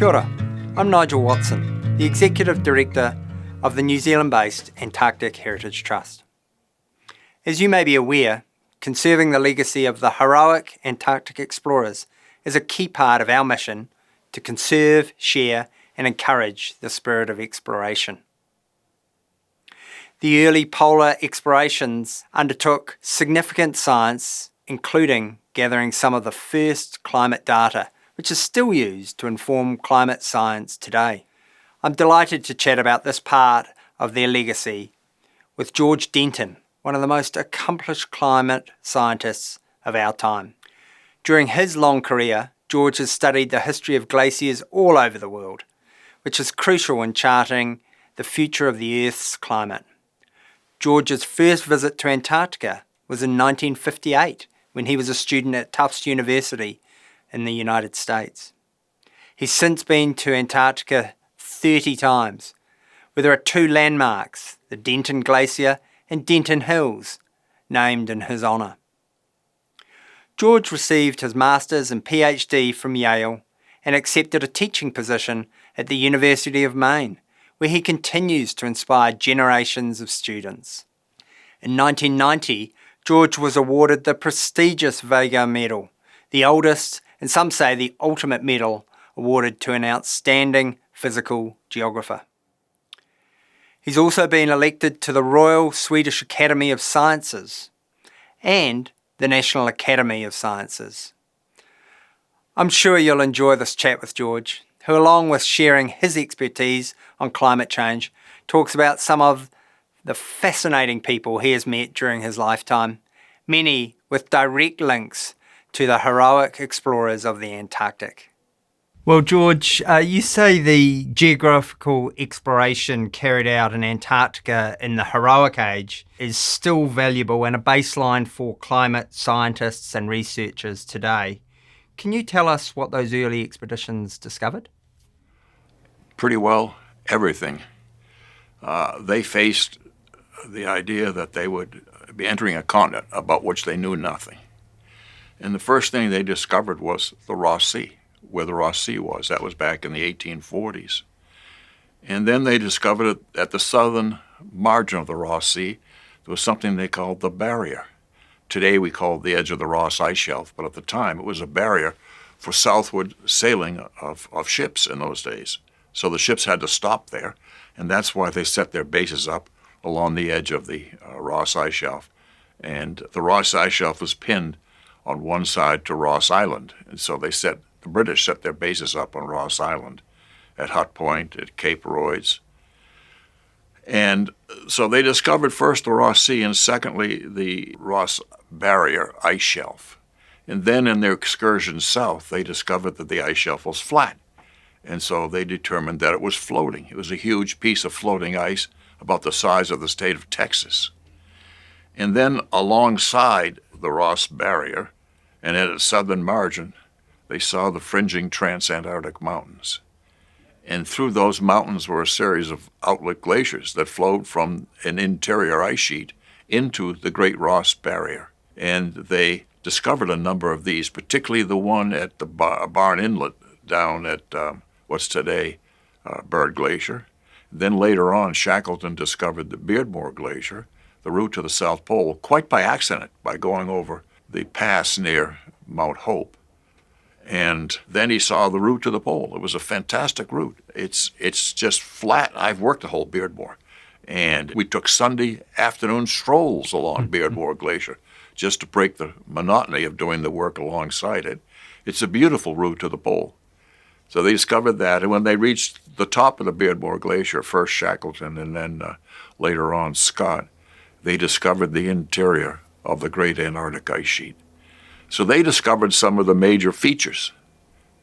Kia ora, I'm Nigel Watson, the Executive Director of the New Zealand-based Antarctic Heritage Trust. As you may be aware, conserving the legacy of the heroic Antarctic explorers is a key part of our mission to conserve, share and encourage the spirit of exploration. The early polar explorations undertook significant science, including gathering some of the first climate data, which is still used to inform climate science today. I'm delighted to chat about this part of their legacy with George Denton, one of the most accomplished climate scientists of our time. During his long career, George has studied the history of glaciers all over the world, which is crucial in charting the future of the Earth's climate. George's first visit to Antarctica was in 1958 when he was a student at Tufts University in the United States. He's since been to Antarctica 30 times, where there are two landmarks, the Denton Glacier and Denton Hills, named in his honour. George received his Master's and PhD from Yale and accepted a teaching position at the University of Maine, where he continues to inspire generations of students. In 1990, George was awarded the prestigious Vega Medal, the oldest and some say the ultimate medal awarded to an outstanding physical geographer. He's also been elected to the Royal Swedish Academy of Sciences and the National Academy of Sciences. I'm sure you'll enjoy this chat with George, who, along with sharing his expertise on climate change, talks about some of the fascinating people he has met during his lifetime, many with direct links to the heroic explorers of the Antarctic. Well, George, you say the geographical exploration carried out in Antarctica in the heroic age is still valuable and a baseline for climate scientists and researchers today. Can you tell us what those early expeditions discovered? Pretty well everything. They faced the idea that they would be entering a continent about which they knew nothing. And the first thing they discovered was the Ross Sea, where the Ross Sea was. That was back in the 1840s. And then they discovered at the southern margin of the Ross Sea, there was something they called the barrier. Today we call it the edge of the Ross ice shelf, but at the time it was a barrier for southward sailing of ships in those days. So the ships had to stop there, and that's why they set their bases up along the edge of the Ross ice shelf. And the Ross ice shelf was pinned on one side to Ross Island, and so the British set their bases up on Ross Island, at Hut Point, at Cape Royds. And so they discovered first the Ross Sea and secondly the Ross Barrier ice shelf. And then in their excursion south, they discovered that the ice shelf was flat. And so they determined that it was floating. It was a huge piece of floating ice about the size of the state of Texas. And then alongside the Ross Barrier and at its southern margin, they saw the fringing Transantarctic Mountains. And through those mountains were a series of outlet glaciers that flowed from an interior ice sheet into the Great Ross Barrier. And they discovered a number of these, particularly the one at the Barn Inlet down at what's today Bird Glacier. Then later on, Shackleton discovered the Beardmore Glacier, the route to the South Pole, quite by accident, by going over the pass near Mount Hope. And then he saw the route to the pole. It was a fantastic route. It's just flat. I've worked the whole Beardmore. And we took Sunday afternoon strolls along Beardmore Glacier just to break the monotony of doing the work alongside it. It's a beautiful route to the pole. So they discovered that, and when they reached the top of the Beardmore Glacier, first Shackleton and then later on Scott, they discovered the interior of the Great Antarctic Ice Sheet. So they discovered some of the major features,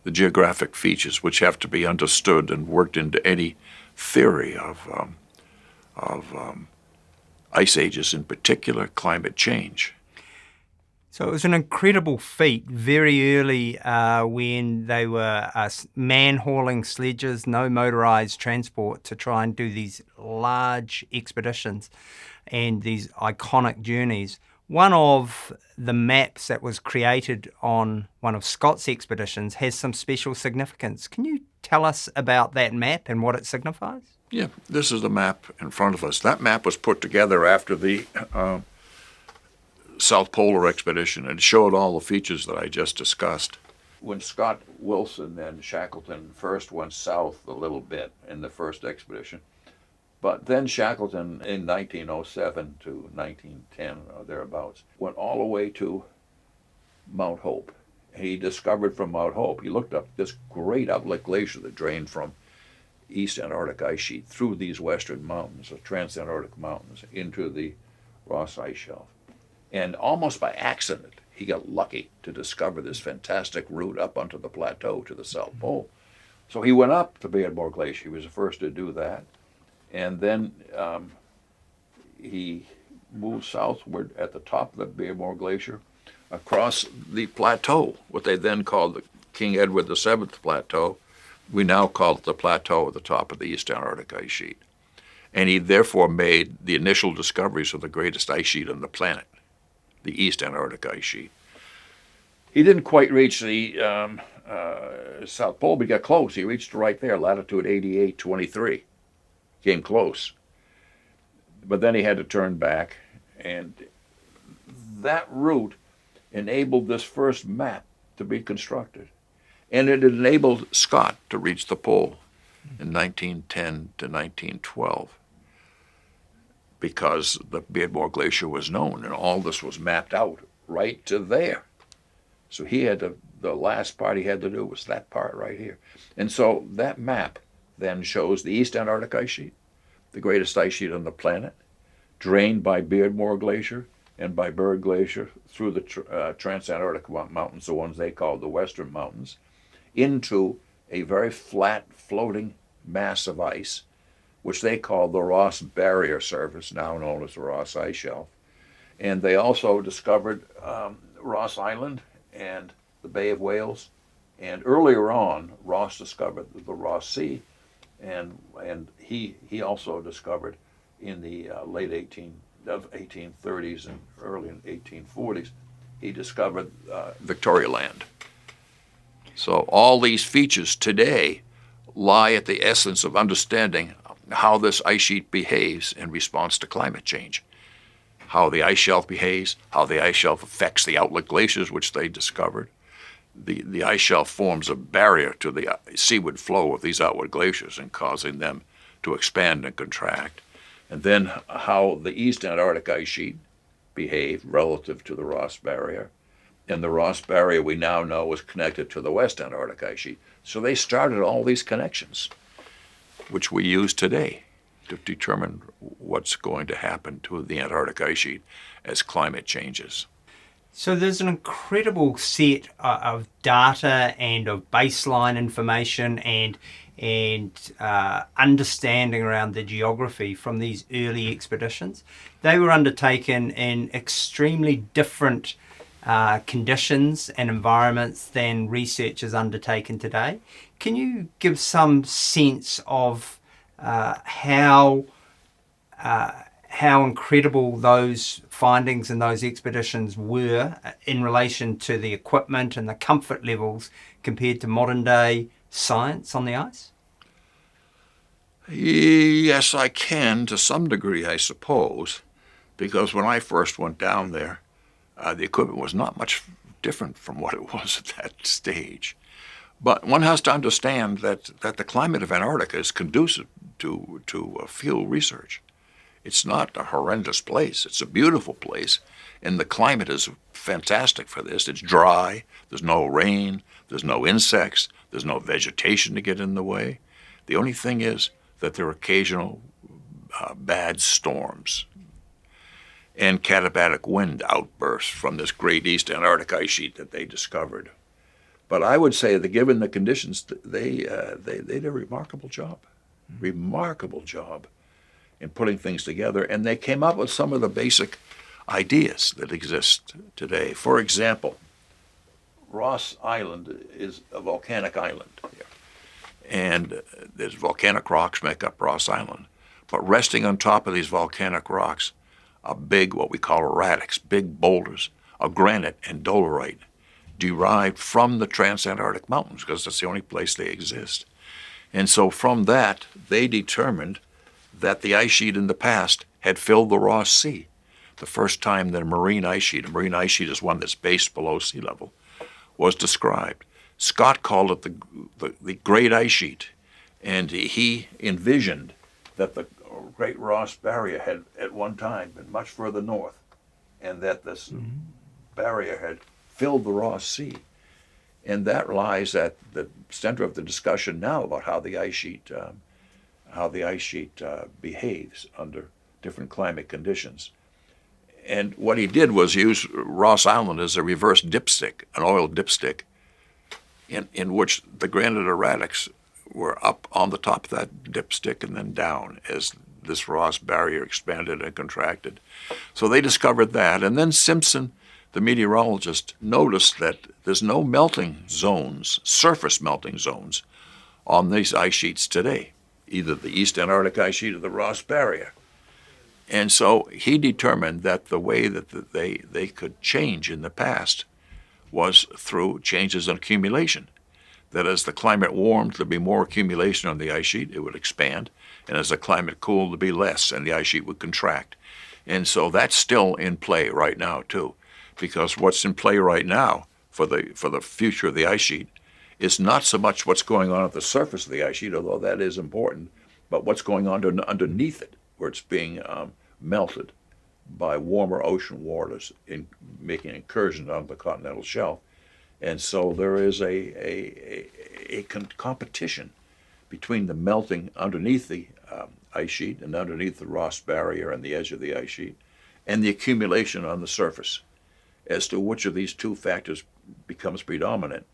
the geographic features, which have to be understood and worked into any theory of ice ages, in particular climate change. So it was an incredible feat very early when they were man-hauling sledges, no motorised transport, to try and do these large expeditions and these iconic journeys. One of the maps that was created on one of Scott's expeditions has some special significance. Can you tell us about that map and what it signifies? Yeah, this is the map in front of us. That map was put together after the South Polar expedition and showed all the features that I just discussed. When Scott, Wilson, and Shackleton first went south a little bit in the first expedition, but then Shackleton in 1907 to 1910 or thereabouts went all the way to Mount Hope. He discovered from Mount Hope, he looked up this great outlet glacier that drained from East Antarctic ice sheet through these western mountains, the Transantarctic Mountains, into the Ross Ice Shelf. And almost by accident, he got lucky to discover this fantastic route up onto the plateau to the South Pole. So he went up to Beardmore Glacier. He was the first to do that. And then he moved southward at the top of the Beardmore Glacier across the plateau, what they then called the King Edward VII Plateau. We now call it the plateau at the top of the East Antarctic ice sheet. And he therefore made the initial discoveries of the greatest ice sheet on the planet, the East Antarctic ice sheet. He didn't quite reach the South Pole, but he got close. He reached right there, latitude 88.23. Came close. But then he had to turn back, and that route enabled this first map to be constructed. And it enabled Scott to reach the pole in 1910 to 1912 because the Beardmore Glacier was known and all this was mapped out right to there. So he had to, the last part he had to do was that part right here. And so that map then shows the East Antarctic ice sheet, the greatest ice sheet on the planet, drained by Beardmore Glacier and by Berg Glacier through the Transantarctic Mountains, the ones they called the Western Mountains, into a very flat floating mass of ice, which they called the Ross Barrier Surface, now known as the Ross Ice Shelf. And they also discovered Ross Island and the Bay of Whales. And earlier on, Ross discovered the Ross Sea, and he also discovered in the late 1830s and early 1840s, he discovered Victoria Land. So all these features today lie at the essence of understanding how this ice sheet behaves in response to climate change, how the ice shelf behaves, how the ice shelf affects the outlet glaciers, which they discovered. The ice shelf forms a barrier to the seaward flow of these outward glaciers and causing them to expand and contract. And then how the East Antarctic ice sheet behaved relative to the Ross Barrier. And the Ross Barrier we now know is connected to the West Antarctic ice sheet. So they started all these connections, which we use today to determine what's going to happen to the Antarctic ice sheet as climate changes. So there's an incredible set of data and of baseline information and understanding around the geography from these early expeditions. They were undertaken in extremely different conditions and environments than research is undertaken today. Can you give some sense of how incredible those findings and those expeditions were in relation to the equipment and the comfort levels compared to modern day science on the ice? Yes, I can to some degree, I suppose, because when I first went down there, the equipment was not much different from what it was at that stage. But one has to understand that the climate of Antarctica is conducive to field research. It's not a horrendous place. It's a beautiful place, and the climate is fantastic for this. It's dry, there's no rain, there's no insects, there's no vegetation to get in the way. The only thing is that there are occasional bad storms and katabatic wind outbursts from this great East Antarctic ice sheet that they discovered. But I would say that given the conditions, they did a remarkable job in putting things together, and they came up with some of the basic ideas that exist today. For example, Ross Island is a volcanic island here, and there's volcanic rocks make up Ross Island. But resting on top of these volcanic rocks are big, what we call erratics, big boulders of granite and dolerite derived from the Transantarctic Mountains, because that's the only place they exist. And so from that, they determined that the ice sheet in the past had filled the Ross Sea. The first time that a marine ice sheet is one that's based below sea level, was described. Scott called it the Great Ice Sheet, and he envisioned that the Great Ross Barrier had at one time been much further north, and that this barrier had filled the Ross Sea. And that lies at the center of the discussion now about how the ice sheet behaves under different climate conditions. And what he did was use Ross Island as a reverse dipstick, an oil dipstick, in which the granite erratics were up on the top of that dipstick and then down as this Ross barrier expanded and contracted. So they discovered that. And then Simpson, the meteorologist, noticed that there's no melting zones, surface melting zones, on these ice sheets today, either the East Antarctic ice sheet or the Ross barrier. And so he determined that the way that they could change in the past was through changes in accumulation. That as the climate warmed, there'd be more accumulation on the ice sheet, it would expand, and as the climate cooled, there'd be less, and the ice sheet would contract. And so that's still in play right now, too, because what's in play right now for the future of the ice sheet is not so much what's going on at the surface of the ice sheet, although that is important, but what's going on underneath it, where it's being melted by warmer ocean waters in making incursions on the continental shelf. And so there is a competition between the melting underneath the ice sheet and underneath the Ross barrier and the edge of the ice sheet and the accumulation on the surface as to which of these two factors becomes predominant.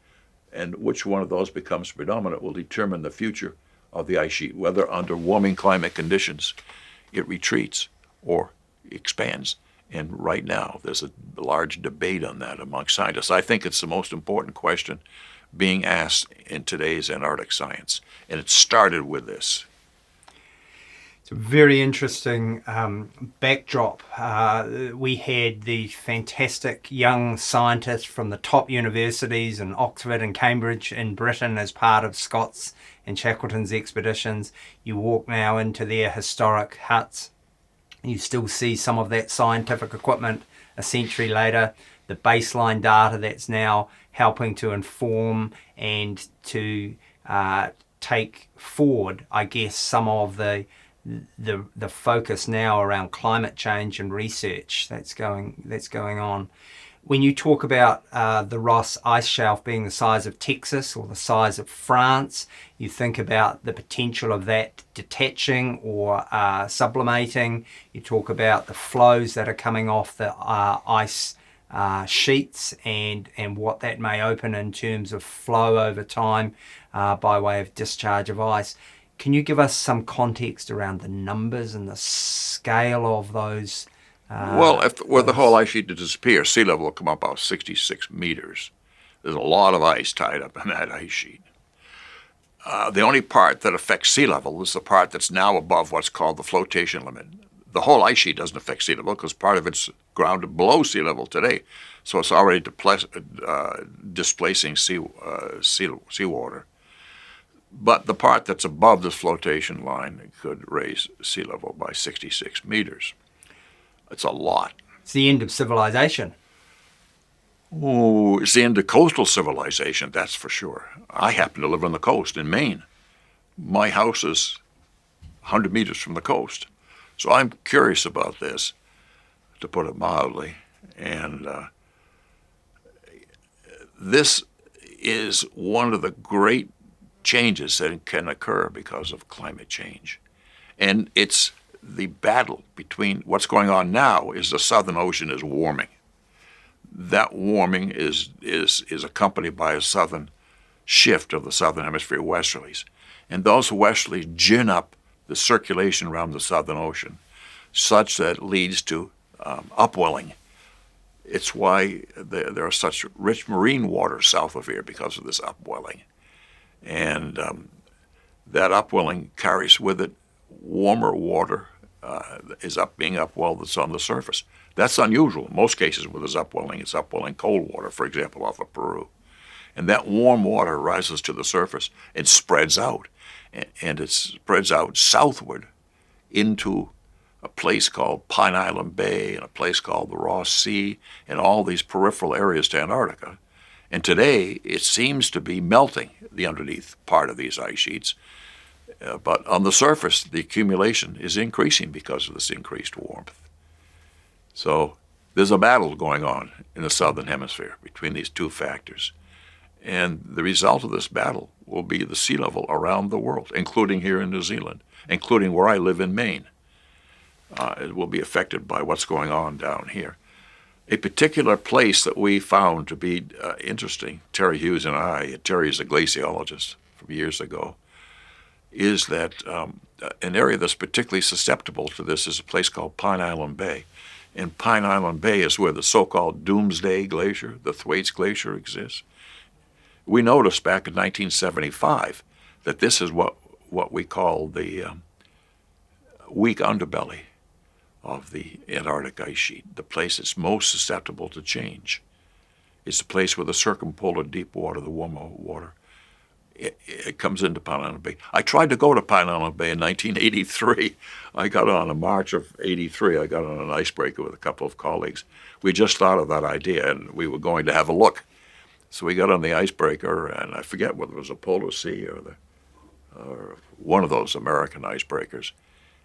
And which one of those becomes predominant will determine the future of the ice sheet, whether under warming climate conditions it retreats or expands. And right now, there's a large debate on that among scientists. I think it's the most important question being asked in today's Antarctic science. And it started with this. It's a very interesting backdrop. We had the fantastic young scientists from the top universities in Oxford and Cambridge in Britain as part of Scott's and Shackleton's expeditions. You walk now into their historic huts. You still see some of that scientific equipment a century later, the baseline data that's now helping to inform and to take forward, I guess, some of the focus now around climate change and research that's going on. When you talk about the Ross ice shelf being the size of Texas or the size of France, you think about the potential of that detaching or sublimating. You talk about the flows that are coming off the ice sheets and what that may open in terms of flow over time by way of discharge of ice. Can you give us some context around the numbers and the scale of those? Well, if the whole ice sheet to disappear, sea level will come up about 66 meters. There's a lot of ice tied up in that ice sheet. The only part that affects sea level is the part that's now above what's called the flotation limit. The whole ice sheet doesn't affect sea level because part of it's grounded below sea level today, so it's already displacing seawater. But the part that's above this flotation line could raise sea level by 66 meters. It's a lot. It's the end of civilization. Oh, it's the end of coastal civilization, that's for sure. I happen to live on the coast in Maine. My house is 100 meters from the coast. So I'm curious about this, to put it mildly. And this is one of the great changes that can occur because of climate change. And it's the battle between what's going on now is the Southern Ocean is warming. That warming is accompanied by a southern shift of the southern hemisphere westerlies. And those westerlies gin up the circulation around the Southern Ocean such that it leads to upwelling. It's why there are such rich marine waters south of here because of this upwelling. And that upwelling carries with it warmer water is being upwelled that's on the surface. That's unusual. In most cases where there's upwelling, it's upwelling cold water, for example, off of Peru. And that warm water rises to the surface and spreads out. And it spreads out southward into a place called Pine Island Bay and a place called the Ross Sea and all these peripheral areas to Antarctica. And today it seems to be melting the underneath part of these ice sheets. But on the surface, the accumulation is increasing because of this increased warmth. So there's a battle going on in the southern hemisphere between these two factors. And the result of this battle will be the sea level around the world, including here in New Zealand, including where I live in Maine. It will be affected by what's going on down here. A particular place that we found to be interesting, Terry Hughes and I, Terry is a glaciologist from years ago, is that an area that's particularly susceptible to this is a place called Pine Island Bay. And Pine Island Bay is where the so-called Doomsday Glacier, the Thwaites Glacier, exists. We noticed back in 1975 that this is what we call the weak underbelly of the Antarctic ice sheet, the place that's most susceptible to change. It's the place where the circumpolar deep water, the warmer water, it comes into Pine Island Bay. I tried to go to Pine Island Bay in 1983. I got on in March of 83. I got on an icebreaker with a couple of colleagues. We just thought of that idea, and we were going to have a look. So we got on the icebreaker, and I forget whether it was a Polar Sea or one of those American icebreakers.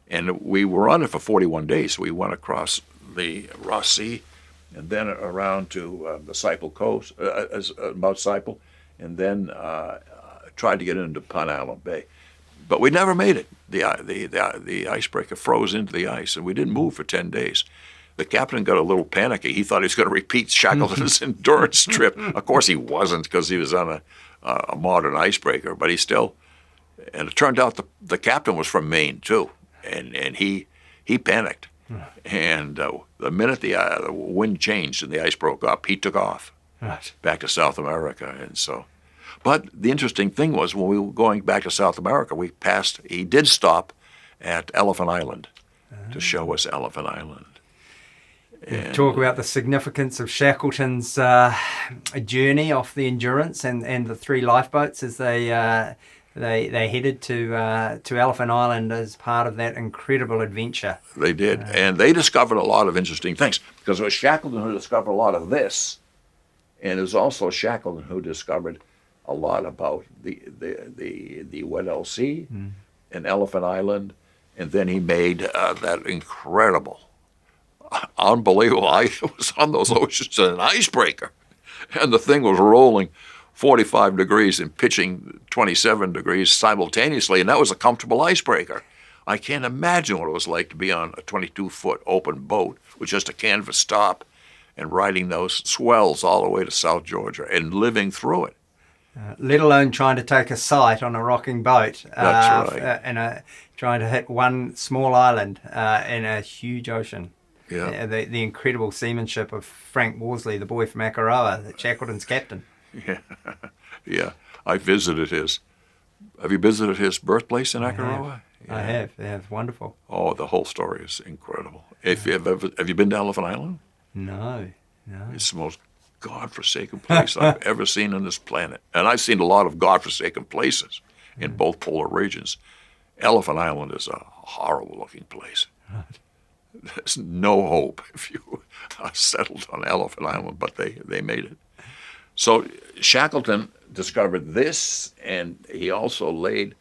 And we were on it for 41 days. We went across the Ross Sea and then around to the Saiple Coast, Mount Saiple, and then tried to get into Pine Island Bay. But we never made it. The icebreaker froze into the ice, and we didn't move for 10 days. The captain got a little panicky. He thought he was going to repeat Shackleton's endurance trip. Of course he wasn't, because he was on a modern icebreaker, but he still, and it turned out the captain was from Maine too, and he panicked. And the minute the wind changed and the ice broke up, he took off back to South America. And so, but the interesting thing was when we were going back to South America, he did stop at Elephant Island to show us Elephant Island. And talk about the significance of Shackleton's journey off the Endurance and the three lifeboats as they headed to Elephant Island as part of that incredible adventure. They did, and they discovered a lot of interesting things, because it was Shackleton who discovered a lot of this, and it was also Shackleton who discovered a lot about the Weddell Sea and Elephant Island, and then he made that incredible, unbelievable. I was on those oceans in an icebreaker, and the thing was rolling 45 degrees and pitching 27 degrees simultaneously, and that was a comfortable icebreaker. I can't imagine what it was like to be on a 22-foot open boat with just a canvas top and riding those swells all the way to South Georgia and living through it. Let alone trying to take a sight on a rocking boat. That's right. And trying to hit one small island in a huge ocean. Yeah. The incredible seamanship of Frank Worsley, the boy from Akaroa, Shackleton's captain. Yeah. I visited his. Have you visited his birthplace in Akaroa? I have. Yeah, it's wonderful. Oh, the whole story is incredible. Have you been to Elephant Island? No. It's the most godforsaken place I've ever seen on this planet. And I've seen a lot of godforsaken places in both polar regions. Elephant Island is a horrible-looking place. Right. There's no hope if you are settled on Elephant Island, but they made it. So Shackleton discovered this, and he also laid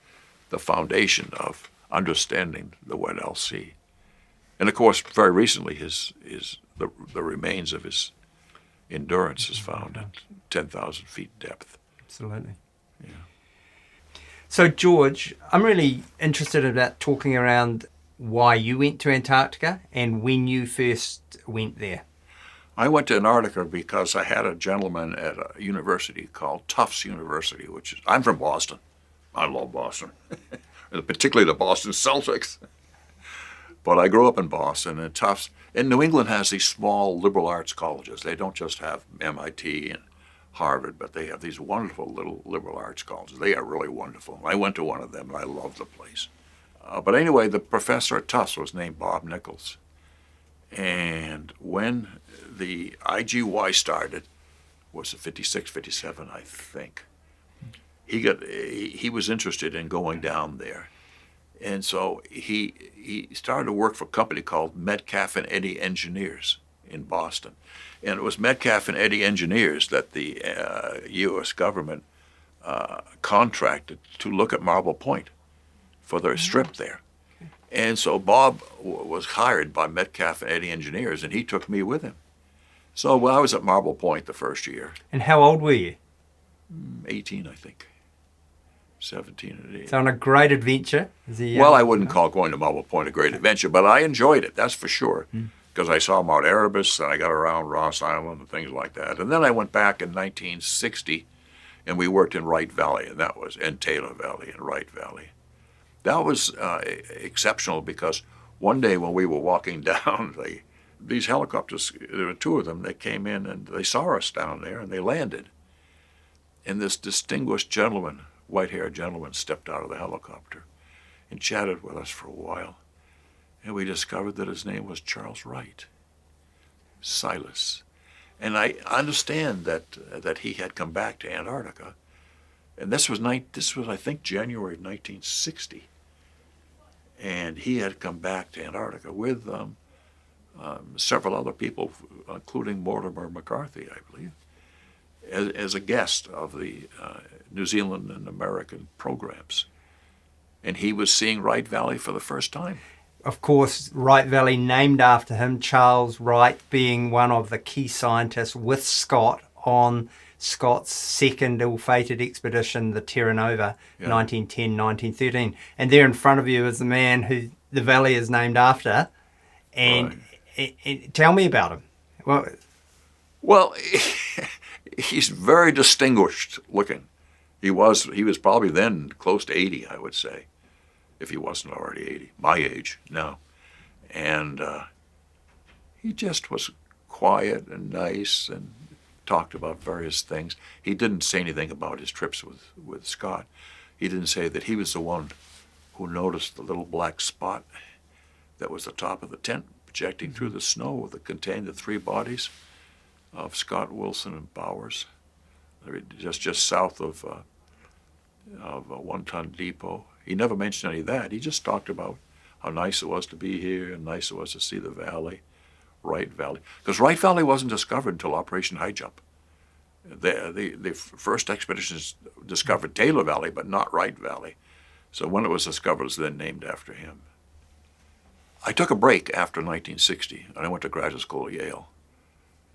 the foundation of understanding the Weddell Sea. And of course, very recently, the remains of his Endurance is found at 10,000 feet depth. Absolutely. Yeah. So George, I'm really interested about talking around why you went to Antarctica and when you first went there. I went to Antarctica because I had a gentleman at a university called Tufts University, I'm from Boston. I love Boston, particularly the Boston Celtics. But I grew up in Boston, and Tufts, and New England has these small liberal arts colleges. They don't just have MIT and Harvard, but they have these wonderful little liberal arts colleges. They are really wonderful. I went to one of them, and I loved the place. But anyway, the professor at Tufts was named Bob Nichols. And when the IGY started, was it 56, 57, I think. He was interested in going down there. And so he started to work for a company called Metcalf and Eddy Engineers in Boston. And it was Metcalf and Eddy Engineers that the U.S. government contracted to look at Marble Point for their strip there. And so Bob was hired by Metcalf and Eddy Engineers, and he took me with him. So I was at Marble Point the first year. And how old were you? 18, I think. 17 or 18. So on a great adventure? Well, I wouldn't call going to Marble Point a great adventure, but I enjoyed it, that's for sure. Because I saw Mount Erebus, and I got around Ross Island and things like that. And then I went back in 1960, and we worked in Wright Valley, and that was in Taylor Valley and Wright Valley. That was exceptional because one day when we were walking down, these helicopters, there were two of them, they came in and they saw us down there and they landed. And this distinguished gentleman, white-haired gentleman, stepped out of the helicopter and chatted with us for a while. And we discovered that his name was Charles Wright, Silas. And I understand that he had come back to Antarctica. And this was I think, January 1960. And he had come back to Antarctica with several other people, including Mortimer McCarthy, I believe, as a guest of the New Zealand and American programs. And he was seeing Wright Valley for the first time. Of course, Wright Valley named after him, Charles Wright being one of the key scientists with Scott on Scott's second ill-fated expedition, the Terra Nova, 1910-1913. And there in front of you is the man who the valley is named after. And tell me about him. Well, he's very distinguished looking. He was probably then close to 80, I would say, if he wasn't already 80, my age now. And he just was quiet and nice and talked about various things. He didn't say anything about his trips with Scott. He didn't say that he was the one who noticed the little black spot that was the top of the tent projecting through the snow that contained the three bodies of Scott, Wilson, and Bowers, just south of a one-ton depot. He never mentioned any of that. He just talked about how nice it was to be here and nice it was to see the valley, Wright Valley. Because Wright Valley wasn't discovered until Operation High Jump. The first expeditions discovered Taylor Valley, but not Wright Valley. So when it was discovered, it was then named after him. I took a break after 1960, and I went to graduate school at Yale.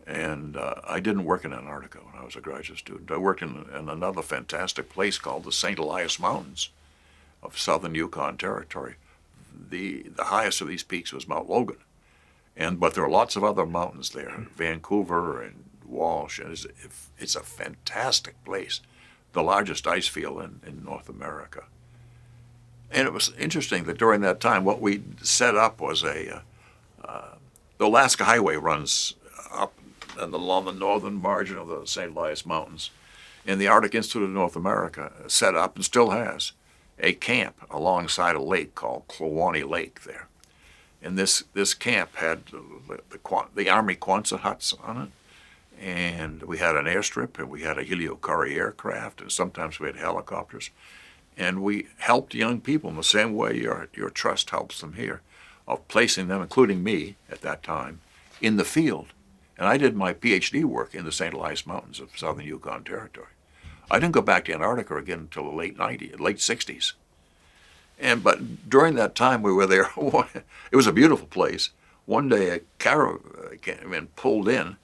And I didn't work in Antarctica when I was a graduate student. I worked in another fantastic place called the St. Elias Mountains of southern Yukon Territory. The highest of these peaks was Mount Logan. But there are lots of other mountains there, Vancouver and Walsh. And it's a fantastic place, the largest ice field in North America. And it was interesting that during that time, what we set up was the Alaska Highway runs up and along the northern margin of the St. Elias Mountains. And the Arctic Institute of North America set up, and still has, a camp alongside a lake called Kluane Lake there. And this camp had the Army Quonset huts on it, and we had an airstrip, and we had a heliocurry aircraft, and sometimes we had helicopters. And we helped young people in the same way your trust helps them here, of placing them, including me at that time, in the field. And I did my PhD work in the St. Elias Mountains of southern Yukon Territory. I didn't go back to Antarctica again until the late 60s. But during that time we were there, it was a beautiful place. One day a caravan pulled in,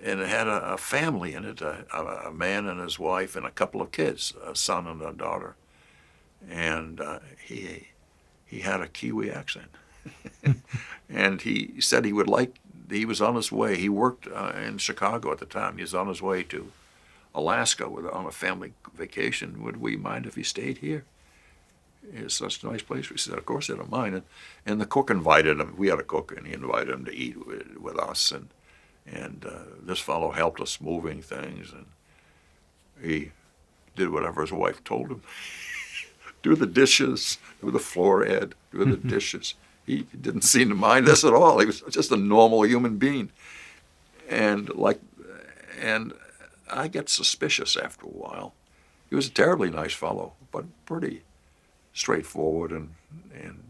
and it had a family in it, a man and his wife and a couple of kids, a son and a daughter. And he had a Kiwi accent. And he said he was on his way. He worked in Chicago at the time. He was on his way to Alaska on a family vacation. Would we mind if he stayed here? It's such a nice place. We said, of course, I don't mind. And the cook invited him. We had a cook, and he invited him to eat with us. And this fellow helped us moving things, and he did whatever his wife told him. Do the dishes, do the floor, Ed, do the dishes. He didn't seem to mind us at all. He was just a normal human being. And I get suspicious after a while. He was a terribly nice fellow, but pretty straightforward and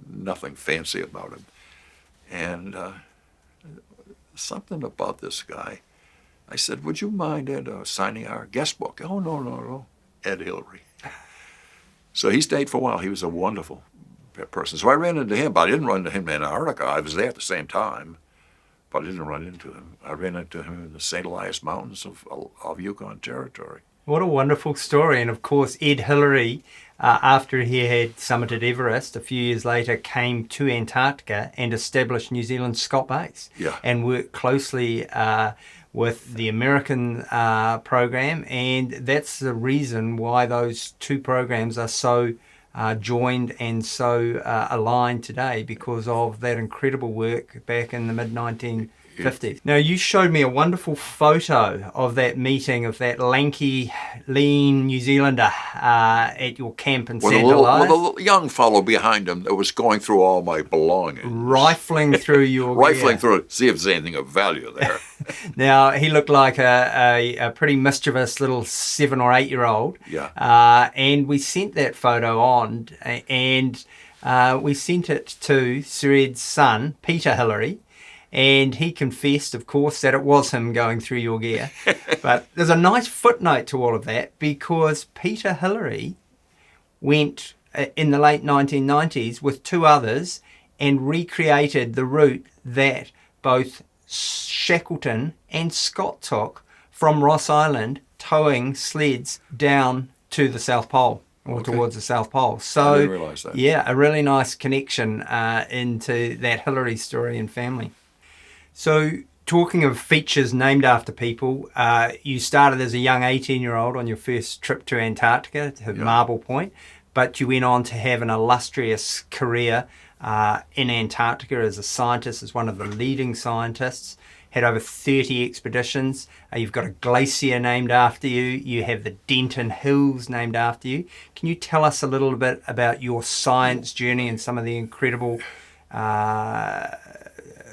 nothing fancy about him. And something about this guy. I said, would you mind, Ed, signing our guest book? Oh, no, Ed Hillary. So he stayed for a while. He was a wonderful person. So I ran into him, but I didn't run into him in Antarctica. I was there at the same time, but I didn't run into him. I ran into him in the St. Elias Mountains of Yukon Territory. What a wonderful story. And of course, Ed Hillary, after he had summited Everest, a few years later came to Antarctica and established New Zealand's Scott Base. Yeah. And worked closely with the American program. And that's the reason why those two programs are so joined and so aligned today, because of that incredible work back in the mid-1950s. Now, you showed me a wonderful photo of that meeting of that lanky, lean New Zealander at your camp in St. Elias. With a young fellow behind him that was going through all my belongings. Rifling through your Rifling through it, see if there's anything of value there. Now, he looked like a pretty mischievous little 7 or 8 year old. Yeah. And we sent that photo on, and we sent it to Sir Ed's son, Peter Hillary. And he confessed, of course, that it was him going through your gear. But there's a nice footnote to all of that, because Peter Hillary went in the late 1990s with 2 others and recreated the route that both Shackleton and Scott took from Ross Island, towing sleds down to the South Pole, or towards the South Pole. So, I didn't realise that. Yeah, a really nice connection into that Hillary story and family. So, talking of features named after people, you started as a young 18-year-old on your first trip to Antarctica, to Marble Point, but you went on to have an illustrious career in Antarctica as a scientist, as one of the leading scientists, had over 30 expeditions. You've got a glacier named after you. You have the Denton Hills named after you. Can you tell us a little bit about your science journey and some of the incredible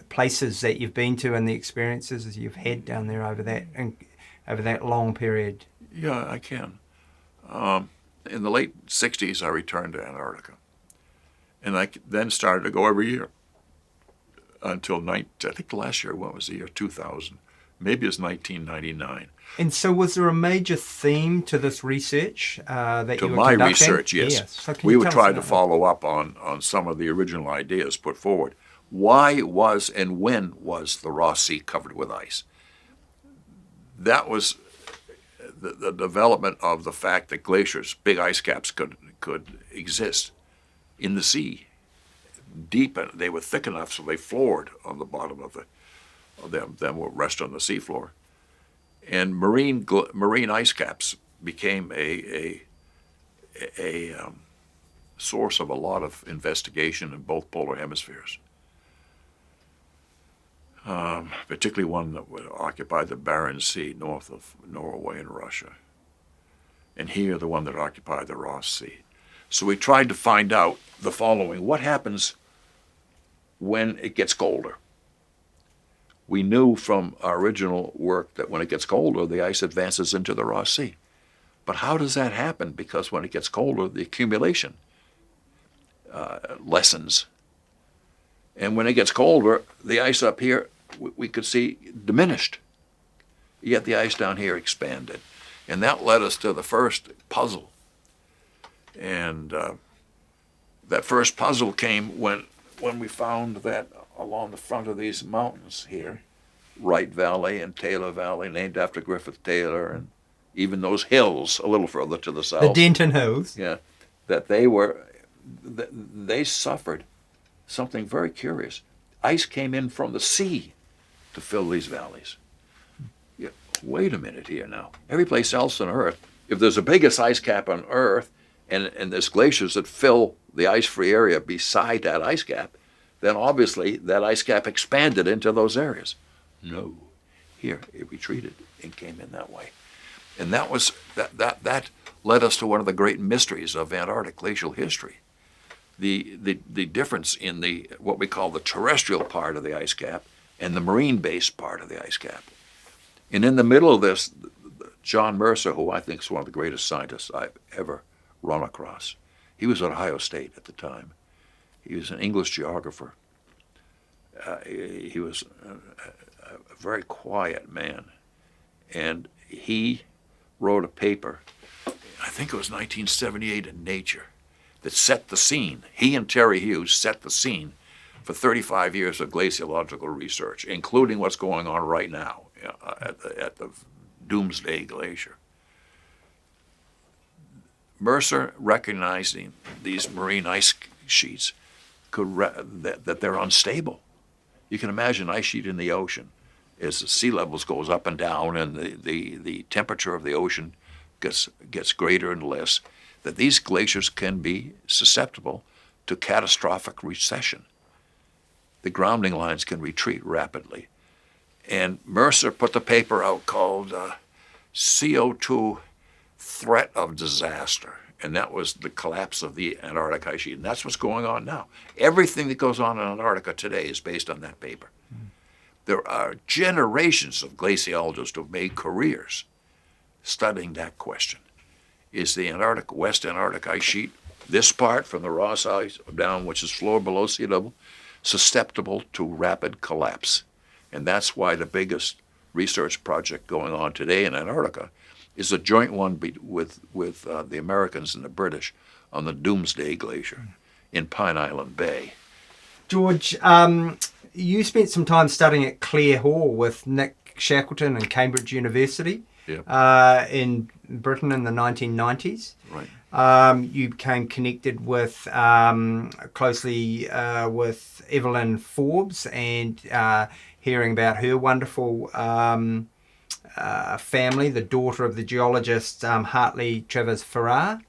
places that you've been to and the experiences you've had down there over that long period? Yeah, I can. In the late 60s, I returned to Antarctica. And I then started to go every year until, I think the last year, what was the year? 2000. Maybe it was 1999. And so was there a major theme to this research that you were conducting? To my research, yes. So we would try to follow up on some of the original ideas put forward. Why was and when was the Ross Sea covered with ice? That was the development of the fact that glaciers, big ice caps, could exist in the sea, deep, and they were thick enough so they floored on the bottom of them would rest on the seafloor. And marine ice caps became a source of a lot of investigation in both polar hemispheres. Particularly one that would occupy the Barents Sea north of Norway and Russia. And here, the one that occupied the Ross Sea. So we tried to find out the following. What happens when it gets colder? We knew from our original work that when it gets colder, the ice advances into the Ross Sea. But how does that happen? Because when it gets colder, the accumulation lessens. And when it gets colder, the ice up here, we could see diminished. Yet the ice down here expanded. And that led us to the first puzzle. And that first puzzle came when we found that along the front of these mountains here, Wright Valley and Taylor Valley, named after Griffith Taylor, and even those hills a little further to the south. The Denton Hills. Yeah, that they suffered something very curious. Ice came in from the sea to fill these valleys. Yeah, wait a minute here now. Every place else on Earth, if there's the biggest ice cap on Earth, and there's glaciers that fill the ice-free area beside that ice cap, then obviously that ice cap expanded into those areas. No, here it retreated and came in that way, and that led us to one of the great mysteries of Antarctic glacial history. The difference in the what we call the terrestrial part of the ice cap and the marine-based part of the ice cap. And in the middle of this, John Mercer, who I think is one of the greatest scientists I've ever run across. He was at Ohio State at the time. He was an English geographer. He was a very quiet man. And he wrote a paper, I think it was 1978 in Nature, that set the scene. He and Terry Hughes set the scene for 35 years of glaciological research, including what's going on right now at the Doomsday Glacier. Mercer, recognizing these marine ice sheets, that they're unstable. You can imagine an ice sheet in the ocean as the sea levels goes up and down and the temperature of the ocean gets greater and less, that these glaciers can be susceptible to catastrophic recession. The grounding lines can retreat rapidly. And Mercer put the paper out called CO2 Threat of Disaster. And that was the collapse of the Antarctic ice sheet. And that's what's going on now. Everything that goes on in Antarctica today is based on that paper. There are generations of glaciologists who have made careers studying that question. Is the West Antarctic ice sheet, this part from the Ross Ice down, which is floor below sea level, susceptible to rapid collapse? And that's why the biggest research project going on today in Antarctica is a joint one with the Americans and the British on the Doomsday Glacier in Pine Island Bay. George, you spent some time studying at Clare Hall with Nick Shackleton and Cambridge University in Britain in the 1990s. Right. You became connected with closely with Evelyn Forbes and hearing about her wonderful family, the daughter of the geologist Hartley Travers Farrar,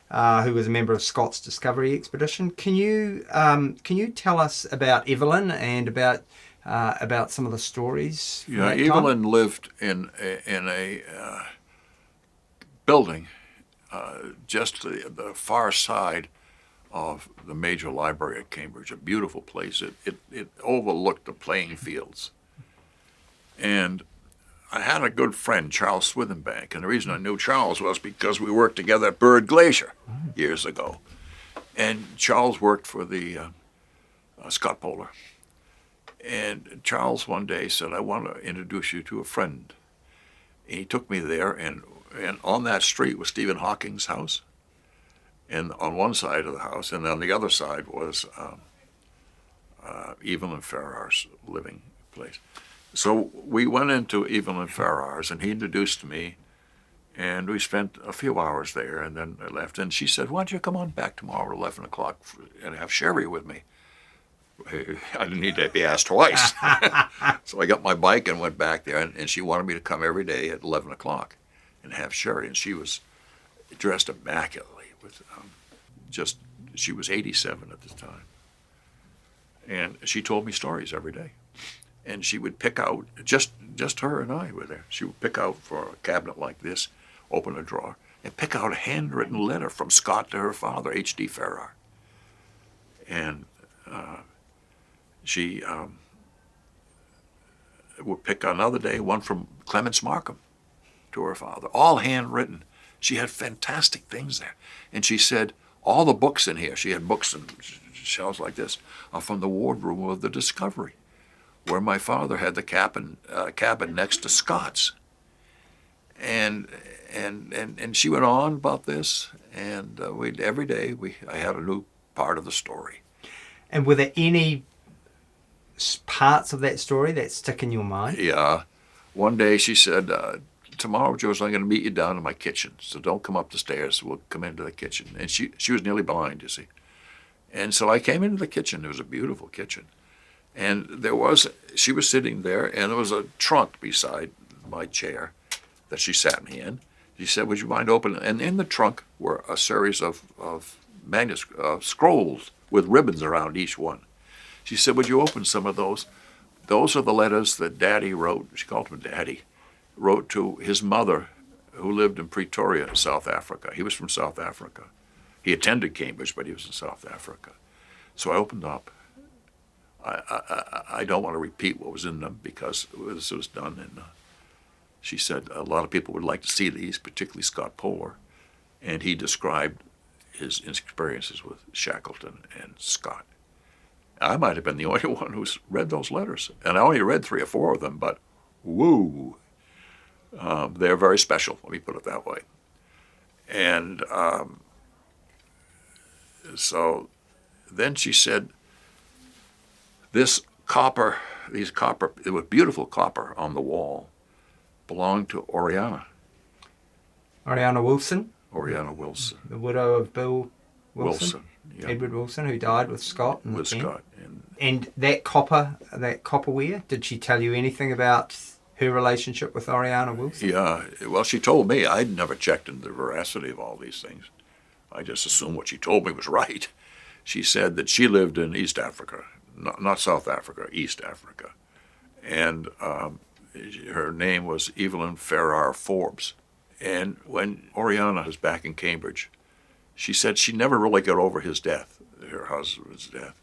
who was a member of Scott's Discovery Expedition. Can you tell us about Evelyn and about some of the stories? Yeah, Evelyn lived in a building just the far side of the major library at Cambridge. A beautiful place. It overlooked the playing fields, and I had a good friend, Charles Swithenbank, and the reason I knew Charles was because we worked together at Bird Glacier years ago. And Charles worked for the Scott Polar. And Charles one day said, I want to introduce you to a friend. And he took me there, and on that street was Stephen Hawking's house, and on one side of the house, and on the other side was Evelyn Farrar's living place. So we went into Evelyn Farrar's, and he introduced me, and we spent a few hours there, and then I left. And she said, why don't you come on back tomorrow at 11 o'clock and have sherry with me? I didn't need to be asked twice. So I got my bike and went back there, and she wanted me to come every day at 11 o'clock and have sherry. And she was dressed immaculately with she was 87 at the time. And she told me stories every day. And she would pick out, just her and I were there, she would pick out for a cabinet like this, open a drawer, and pick out a handwritten letter from Scott to her father, H.D. Farrar. And she would pick another day one from Clements Markham to her father, all handwritten. She had fantastic things there. And she said, all the books in here, she had books and shelves like this, are from the wardroom of the Discovery, where my father had the cabin next to Scott's. And she went on about this, and every day I had a new part of the story. And were there any parts of that story that stick in your mind? Yeah. One day she said, tomorrow, George, I'm going to meet you down in my kitchen, so don't come up the stairs. We'll come into the kitchen. And she was nearly blind, you see. And so I came into the kitchen. It was a beautiful kitchen. And she was sitting there, and there was a trunk beside my chair that she sat me in. She said, would you mind opening? And in the trunk were a series of scrolls with ribbons around each one. She said, would you open some of those? Those are the letters that Daddy wrote, she called him Daddy, wrote to his mother, who lived in Pretoria, South Africa. He was from South Africa. He attended Cambridge, but he was in South Africa. So I opened up. I don't want to repeat what was in them because this was done She said a lot of people would like to see these, particularly Scott Polar, and he described his experiences with Shackleton and Scott. I might have been the only one who's read those letters, and I only read 3 or 4 of them, but woo, they're very special, let me put it that way. And so then she said, these copper, it was beautiful copper on the wall, belonged to Oriana. Oriana Wilson? Oriana Wilson. The widow of Bill Wilson? Yeah. Edward Wilson, who died with Scott. With Scott. And that copperware, did she tell you anything about her relationship with Oriana Wilson? Yeah, well, she told me. I'd never checked into the veracity of all these things. I just assumed what she told me was right. She said that she lived in East Africa, not South Africa, East Africa. And her name was Evelyn Farrar Forbes. And when Oriana was back in Cambridge, she said she never really got over his death, her husband's death.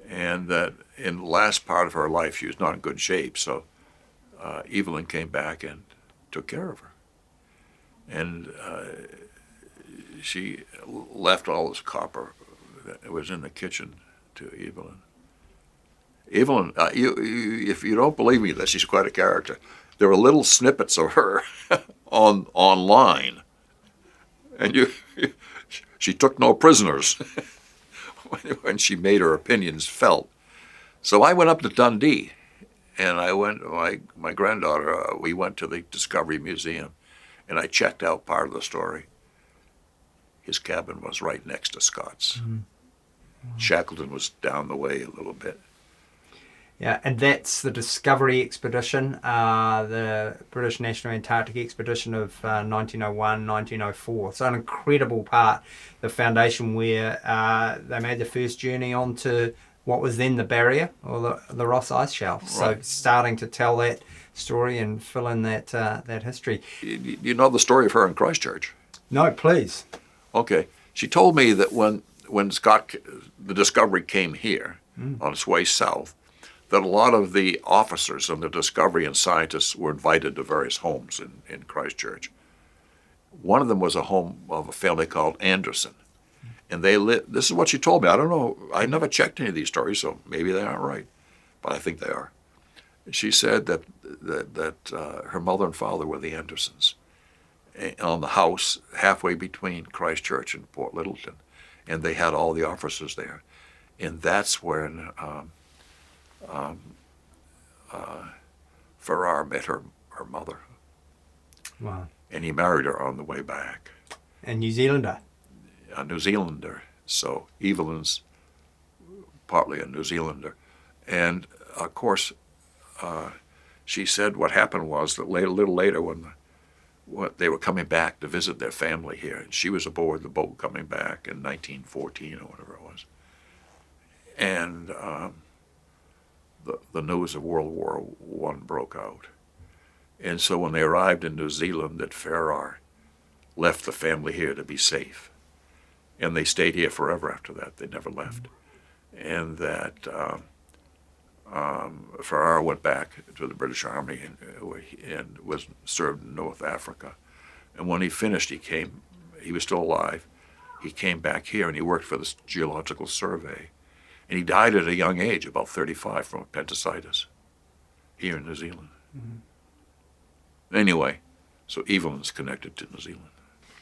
And that in the last part of her life, she was not in good shape. So Evelyn came back and took care of her. And she left all this copper that was in the kitchen to Evelyn. Evelyn, if you don't believe me that she's quite a character, there were little snippets of her online, and she took no prisoners when she made her opinions felt. So I went up to Dundee, and my granddaughter, we went to the Discovery Museum, and I checked out part of the story. His cabin was right next to Scott's. Mm-hmm. Shackleton was down the way a little bit. Yeah, and that's the Discovery Expedition, the British National Antarctic Expedition of 1901, 1904. So an incredible part, the foundation where they made the first journey onto what was then the Barrier, or the Ross Ice Shelf. Right. So starting to tell that story and fill in that history. You know the story of her in Christchurch? No, please. Okay. She told me that when the Discovery came here on its way south, that a lot of the officers on the Discovery and scientists were invited to various homes in Christchurch. One of them was a home of a family called Anderson. And they lived, this is what she told me. I don't know, I never checked any of these stories, so maybe they aren't right, but I think they are. She said that her mother and father were the Andersons on the house halfway between Christchurch and Port Littleton, and they had all the officers there. And that's when Farrar met her mother. Wow. And he married her on the way back. A New Zealander? A New Zealander. So Evelyn's partly a New Zealander. And of course, she said what happened was that a little later when they were coming back to visit their family here, and she was aboard the boat coming back in 1914 or whatever it was. And the news of World War I broke out. And so when they arrived in New Zealand, that Farrar left the family here to be safe. And they stayed here forever after that. They never left. And that Farrar went back to the British Army and was served in North Africa. And when he finished, he was still alive. He came back here and he worked for the Geological Survey. And he died at a young age, about 35, from appendicitis here in New Zealand. Mm-hmm. Anyway, so Evelyn's connected to New Zealand.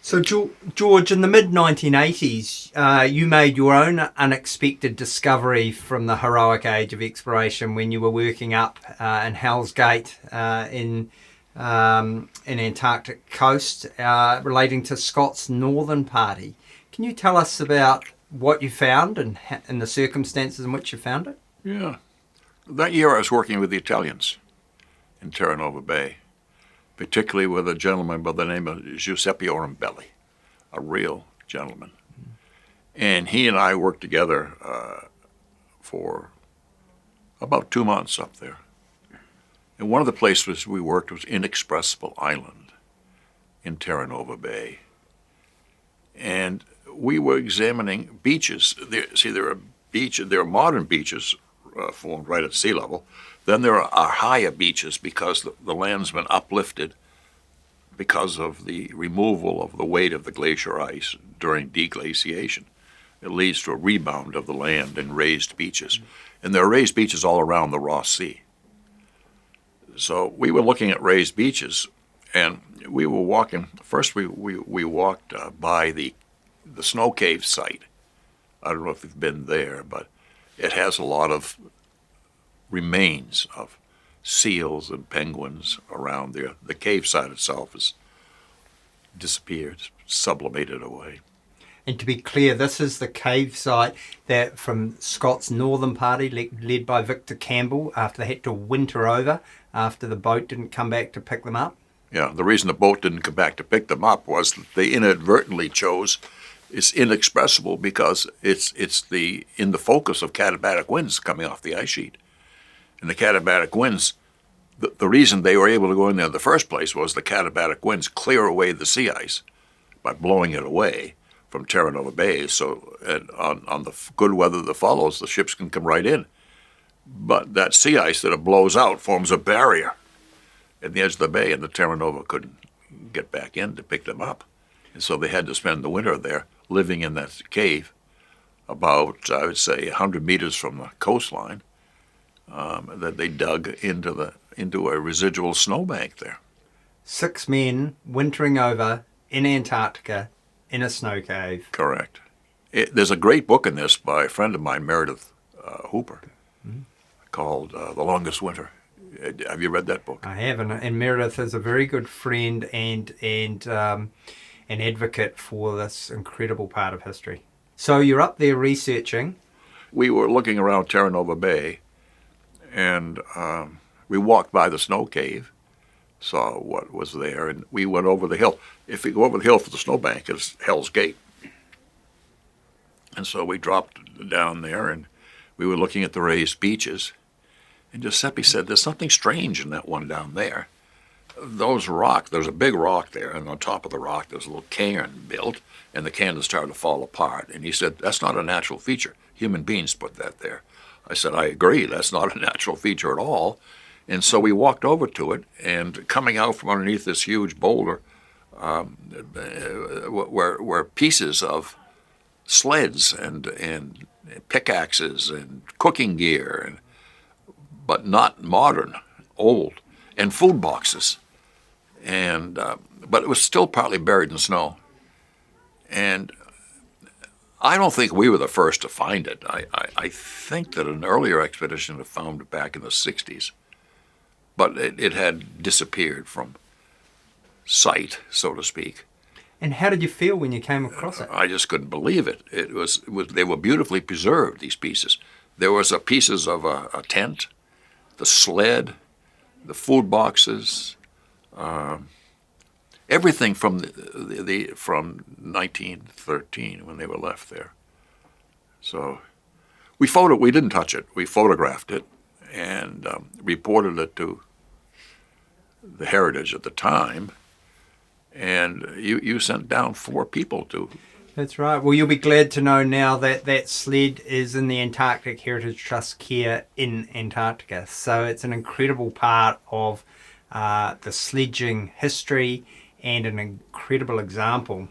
So, George, in the mid-1980s, you made your own unexpected discovery from the heroic age of exploration when you were working up in Hell's Gate in Antarctic coast, relating to Scott's Northern Party. Can you tell us about what you found and the circumstances in which you found it? Yeah. That year I was working with the Italians in Terra Nova Bay, particularly with a gentleman by the name of Giuseppe Orambelli, a real gentleman. Mm-hmm. And he and I worked together for about 2 months up there. And one of the places we worked was Inexpressible Island in Terra Nova Bay. And we were examining beaches. There are modern beaches formed right at sea level. Then there are higher beaches because the land's been uplifted because of the removal of the weight of the glacier ice during deglaciation. It leads to a rebound of the land and raised beaches. And there are raised beaches all around the Ross Sea. So we were looking at raised beaches, and we were walking. First, we walked by the snow cave site. I don't know if you've been there, but it has a lot of remains of seals and penguins around there. The cave site itself has disappeared, sublimated away. And to be clear, this is the cave site that from Scott's northern party, led by Victor Campbell, after they had to winter over, after the boat didn't come back to pick them up. Yeah, the reason the boat didn't come back to pick them up was that they inadvertently chose. It's inexpressible because it's in the focus of katabatic winds coming off the ice sheet. And the katabatic winds, the reason they were able to go in there in the first place was the katabatic winds clear away the sea ice by blowing it away from Terra Nova Bay. So on the good weather that follows, the ships can come right in. But that sea ice that it blows out forms a barrier at the edge of the bay, and the Terra Nova couldn't get back in to pick them up. And so they had to spend the winter there, living in that cave about, I would say, 100 meters from the coastline, that they dug into a residual snowbank there. 6 men wintering over in Antarctica in a snow cave. Correct. There's a great book in this by a friend of mine, Meredith Hooper, called The Longest Winter. Have you read that book? I have, and Meredith is a very good friend and an advocate for this incredible part of history. So you're up there researching. We were looking around Terra Nova Bay, and we walked by the snow cave, saw what was there, and we went over the hill. If you go over the hill for the snowbank, it's Hell's Gate. And so we dropped down there, and we were looking at the raised beaches. And Giuseppe said, there's something strange in that one down there. Those rocks, there's a big rock there, and on top of the rock there's a little cairn built, and the cairn started to fall apart. And he said, that's not a natural feature. Human beings put that there. I said, I agree, that's not a natural feature at all. And so we walked over to it, and coming out from underneath this huge boulder were pieces of sleds and pickaxes and cooking gear, but not modern, old, and food boxes. And but it was still partly buried in snow. And I don't think we were the first to find it. I think that an earlier expedition had found it back in the 60s. But it had disappeared from sight, so to speak. And how did you feel when you came across it? I just couldn't believe it. They were beautifully preserved, these pieces. There was pieces of a tent, the sled, the food boxes, everything from from 1913 when they were left there. So we didn't touch it. We photographed it and reported it to the Heritage at the time. And you sent down 4 people to. That's right. Well, you'll be glad to know now that that sled is in the Antarctic Heritage Trust care in Antarctica. So it's an incredible part of the sledging history and an incredible example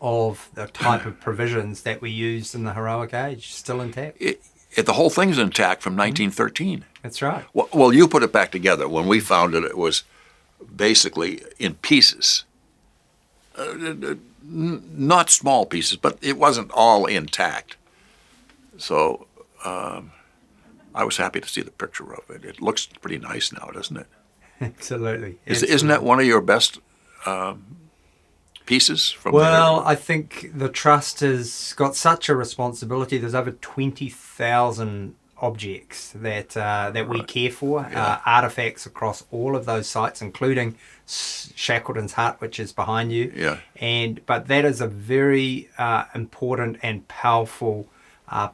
of the type of provisions that we used in the heroic age, still intact. The whole thing's intact from 1913. That's right. Well, you put it back together. When we found it, it was basically in pieces. Not small pieces, but it wasn't all intact. So I was happy to see the picture of it. It looks pretty nice now, doesn't it? Absolutely. Isn't that one of your best pieces from Well, I think the Trust has got such a responsibility. There's over 20,000 objects that we care for, artifacts across all of those sites, including Shackleton's hut, which is behind you. Yeah. But that is a very important and powerful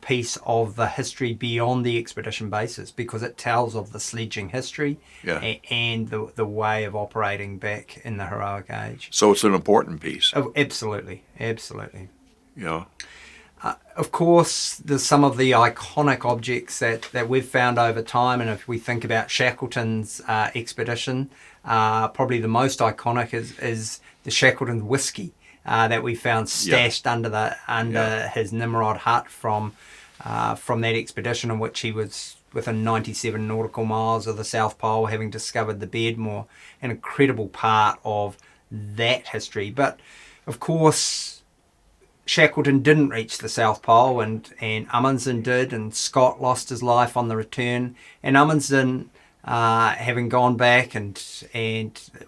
piece of the history beyond the expedition basis, because it tells of the sledging history and the way of operating back in the heroic age. So it's an important piece. Oh, absolutely. Yeah. Of course, there's some of the iconic objects that we've found over time, and if we think about Shackleton's expedition, probably the most iconic is the Shackleton whiskey that we found stashed under his Nimrod hut from that expedition, in which he was within 97 nautical miles of the South Pole, having discovered the Beardmore, an incredible part of that history. But of course, Shackleton didn't reach the South Pole, and Amundsen did, and Scott lost his life on the return. And Amundsen, having gone back and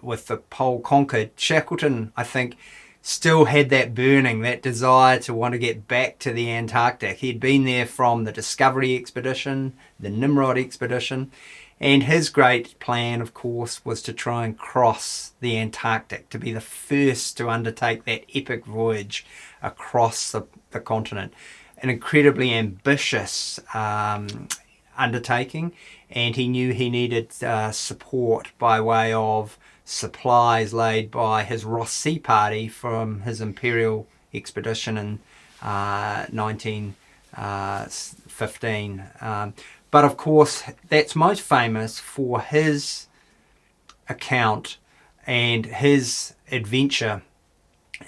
with the pole conquered, Shackleton, I think, still had that burning, that desire to want to get back to the Antarctic. He'd been there from the Discovery expedition, the Nimrod expedition, and his great plan, of course, was to try and cross the Antarctic, to be the first to undertake that epic voyage across the continent. An incredibly ambitious undertaking, and he knew he needed support by way of supplies laid by his Ross Sea Party from his Imperial expedition in 1915. But of course, that's most famous for his account and his adventure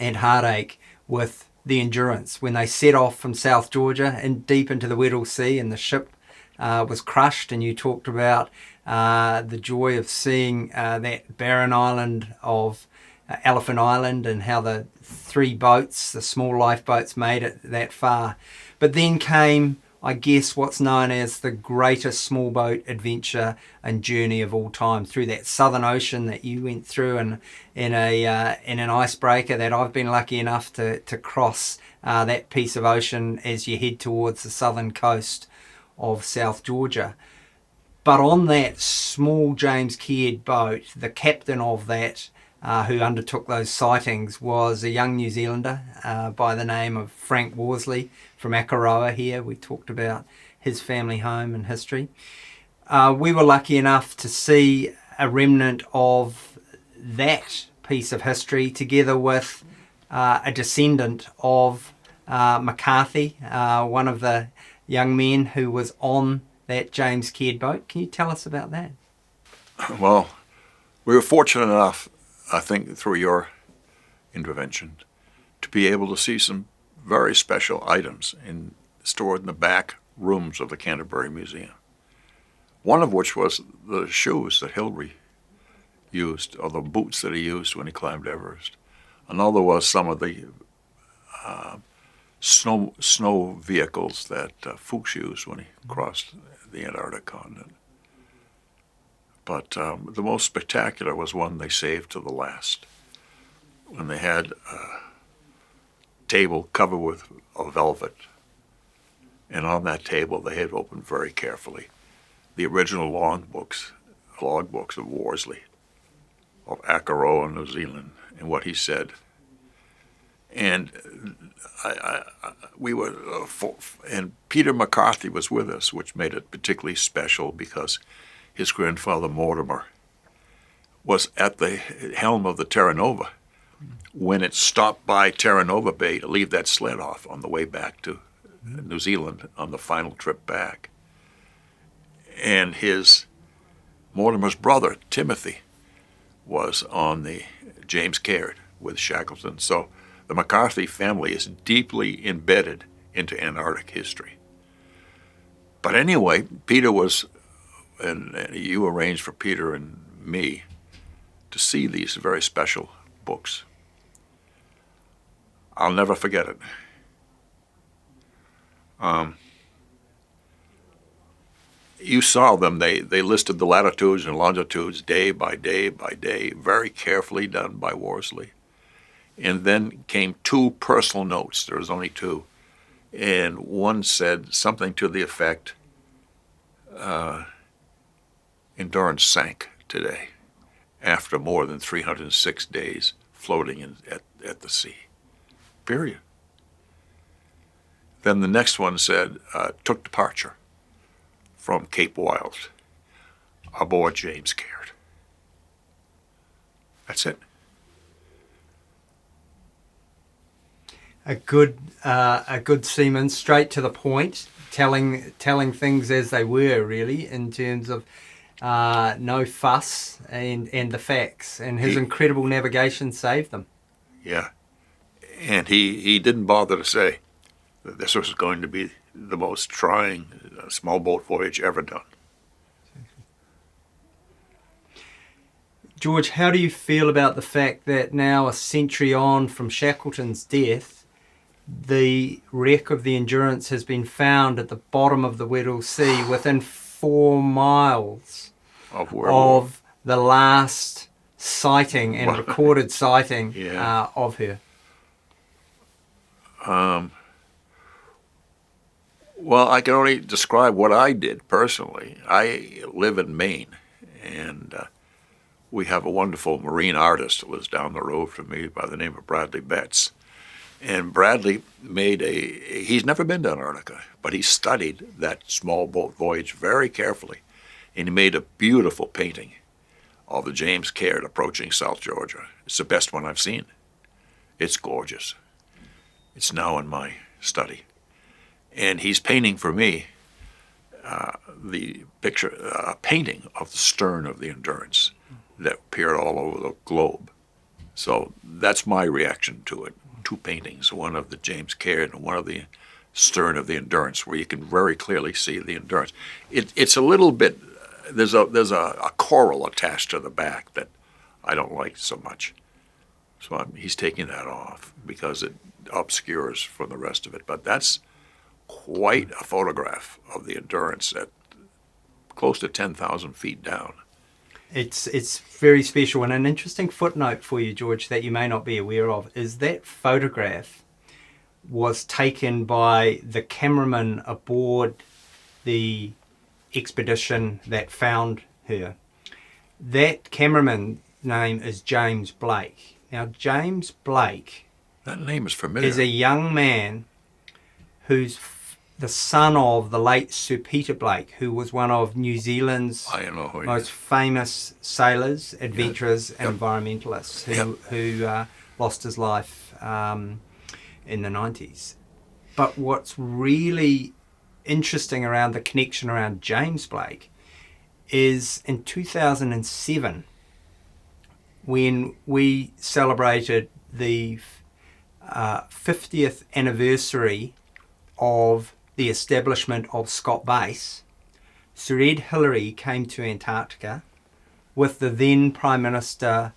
and heartache with the Endurance, when they set off from South Georgia and deep into the Weddell Sea, and the ship was crushed. And you talked about the joy of seeing that barren island of Elephant Island, and how the 3 boats, the small lifeboats, made it that far. But then came, I guess, what's known as the greatest small boat adventure and journey of all time, through that Southern Ocean that you went through, and in an icebreaker that I've been lucky enough to cross that piece of ocean as you head towards the southern coast of South Georgia. But on that small James Caird boat, the captain of that, who undertook those sightings, was a young New Zealander by the name of Frank Worsley from Akaroa here. We talked about his family home and history. We were lucky enough to see a remnant of that piece of history, together with a descendant of McCarthy, one of the young men who was on that James Caird boat. Can you tell us about that? Well, we were fortunate enough, I think, through your intervention, to be able to see some very special items stored in the back rooms of the Canterbury Museum. One of which was the shoes that Hilary used, or the boots that he used when he climbed Everest. Another was some of the snow vehicles that Fuchs used when he crossed the Antarctic continent. But the most spectacular was one they saved to the last, when they had a table covered with velvet, and on that table they had opened very carefully the original logbooks of Worsley, of Akaroa, New Zealand, and what he said. And and Peter McCarthy was with us, which made it particularly special because his grandfather Mortimer was at the helm of the Terra Nova when it stopped by Terra Nova Bay to leave that sled off on the way back to New Zealand on the final trip back. And Mortimer's brother, Timothy, was on the James Caird with Shackleton. So the McCarthy family is deeply embedded into Antarctic history. But anyway, Peter and you arranged for Peter and me to see these very special books. I'll never forget it. You saw them. They listed the latitudes and longitudes day by day by day, very carefully done by Worsley. And then came 2 personal notes. There was only 2. And one said something to the effect, Endurance sank today after more than 306 days floating at the sea. Period. Then the next one said, took departure from Cape Wild aboard James Caird. That's it. a good seaman, straight to the point, telling things as they were, really, in terms of no fuss and the facts. And his incredible navigation saved them. Yeah, and he didn't bother to say that this was going to be the most trying small boat voyage ever done. George, how do you feel about the fact that now, a century on from Shackleton's death, the wreck of the Endurance has been found at the bottom of the Weddell Sea within 4 miles of the last sighting and recorded sighting of her? Well, I can only describe what I did personally. I live in Maine, and we have a wonderful marine artist that lives down the road from me by the name of Bradley Betts. And Bradley he's never been to Antarctica, but he studied that small boat voyage very carefully. And he made a beautiful painting of the James Caird approaching South Georgia. It's the best one I've seen. It's gorgeous. It's now in my study. And he's painting for me the picture, a painting of the stern of the Endurance that appeared all over the globe. So that's my reaction to it. 2 paintings, one of the James Caird and one of the stern of the Endurance, where you can very clearly see the Endurance. It's a little bit, there's a coral attached to the back that I don't like so much. So he's taking that off because it obscures from the rest of it. But that's quite a photograph of the Endurance at close to 10,000 feet down. It's very special. And an interesting footnote for you, George, that you may not be aware of, is that photograph was taken by the cameraman aboard the expedition that found her. That cameraman's name is James Blake. Now, James Blake, that name is familiar, is a young man who's the son of the late Sir Peter Blake, who was one of New Zealand's most famous sailors, adventurers, and environmentalists who lost his life in the 90s. But what's really interesting around the connection around James Blake is in 2007, when we celebrated the 50th anniversary of the establishment of Scott Base, Sir Ed Hillary came to Antarctica with the then Prime Minister